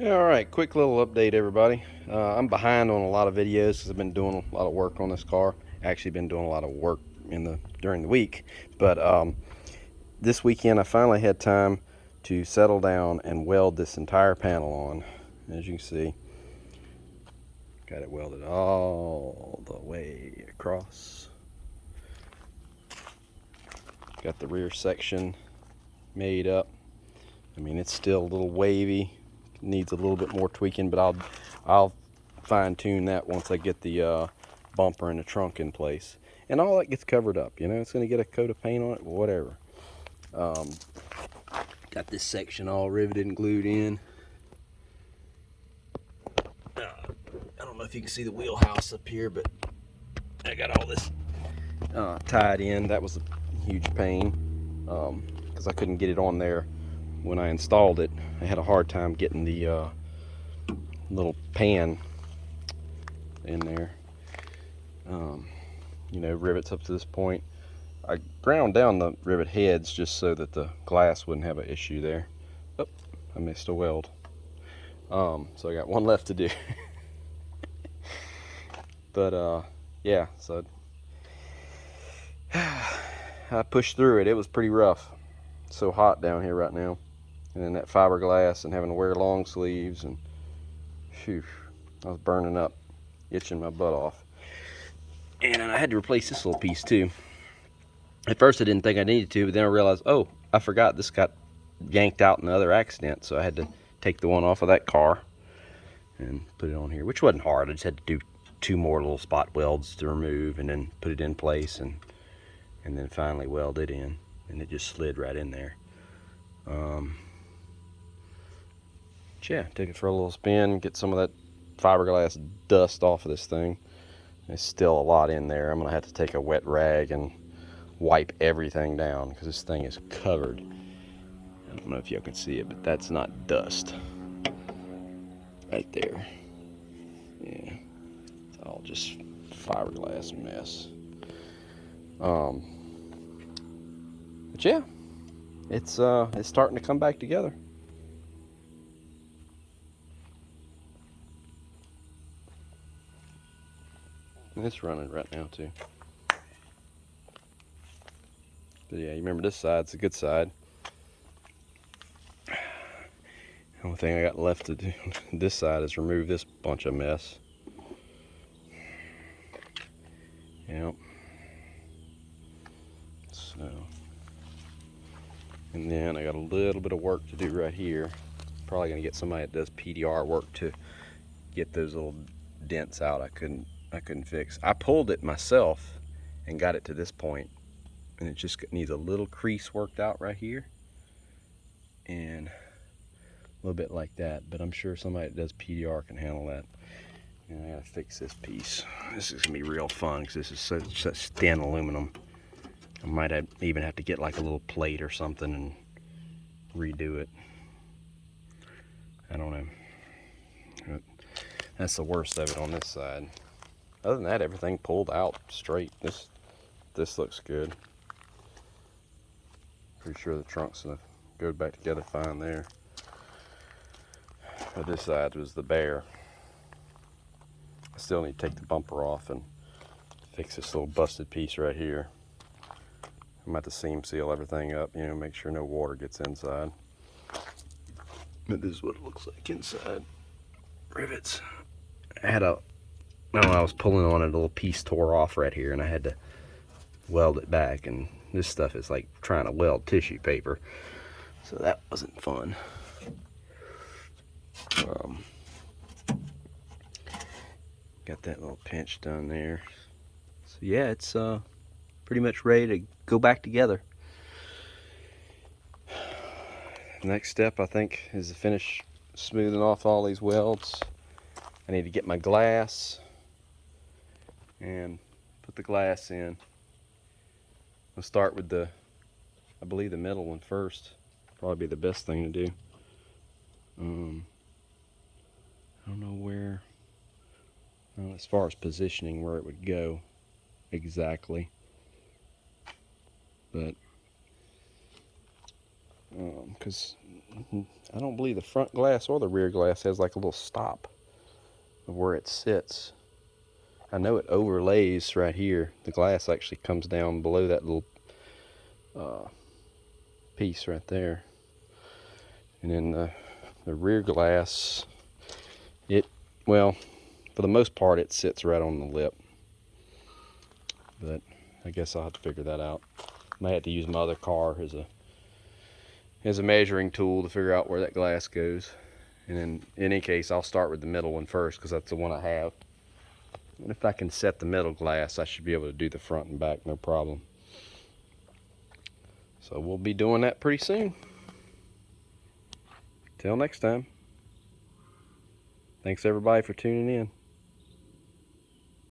All right, quick little update, everybody. I'm behind on a lot of videos because I've been doing a lot of work on this car. Actually, been doing a lot of work during the week, but this weekend I finally had time to settle down and weld this entire panel on. As you can see, got it welded all the way across. Got the rear section made up. I mean, it's still a little wavy, needs a little bit more tweaking, but I'll fine tune that once I get the bumper and the trunk in place, and all that gets covered up. You know, it's going to get a coat of paint on it, whatever. Got this section all riveted and glued in. I don't know if you can see the wheelhouse up here, but I got all this tied in. That was a huge pain because I couldn't get it on there when I installed it. I had a hard time getting the little pan in there. You know, rivets up to this point. I ground down the rivet heads just so that the glass wouldn't have an issue there. Oh, I missed a weld. So I got one left to do. But yeah, so I pushed through it. It was pretty rough. It's so hot down here right now. And then that fiberglass and having to wear long sleeves, and phew, I was burning up, itching my butt off. And I had to replace this little piece too. At first I didn't think I needed to, but then I realized, oh, I forgot this got yanked out in another accident, so I had to take the one off of that car and put it on here, which wasn't hard. I just had to do two more little spot welds to remove and then put it in place, and then finally weld it in, and it just slid right in there. Yeah, take it for a little spin, get some of that fiberglass dust off of this thing. There's still a lot in there. I'm gonna have to take a wet rag and wipe everything down because this thing is covered. I don't know if y'all can see it, but that's not dust right there. Yeah, it's all just fiberglass mess. But yeah, it's starting to come back together. And it's running right now too. But yeah, you remember this side's a good side. The only thing I got left to do this side is remove this bunch of mess. Yep. So, and then I got a little bit of work to do right here. Probably gonna get somebody that does PDR work to get those little dents out I couldn't fix. I pulled it myself and got it to this point, and it just needs a little crease worked out right here and a little bit like that, but I'm sure somebody that does PDR can handle that. And I gotta fix this piece. This is gonna be real fun because this is such thin aluminum. I might even have to get like a little plate or something and redo it. I don't know. But that's the worst of it on this side. Other than that, everything pulled out straight. This looks good. Pretty sure the trunk's gonna go back together fine there. But this side was the bare. I still need to take the bumper off and fix this little busted piece right here. I'm about to seam seal everything up, you know, make sure no water gets inside. But this is what it looks like inside. Rivets. I was pulling on it, a little piece tore off right here, and I had to weld it back, and this stuff is like trying to weld tissue paper, so that wasn't fun. Got that little pinch done there. So yeah, it's pretty much ready to go back together. The next step, I think, is to finish smoothing off all these welds. I need to get my glass and put the glass in. I'll start with I believe the middle one first. Probably be the best thing to do. I don't know where, as far as positioning, where it would go exactly. But because I don't believe the front glass or the rear glass has like a little stop of where it sits. I know it overlays right here. The glass actually comes down below that little piece right there. And then the rear glass, well, for the most part, it sits right on the lip. But I guess I'll have to figure that out. Might have to use my other car as a measuring tool to figure out where that glass goes. And in any case, I'll start with the middle one first because that's the one I have. And if I can set the middle glass, I should be able to do the front and back, no problem. So we'll be doing that pretty soon. Till next time. Thanks everybody for tuning in.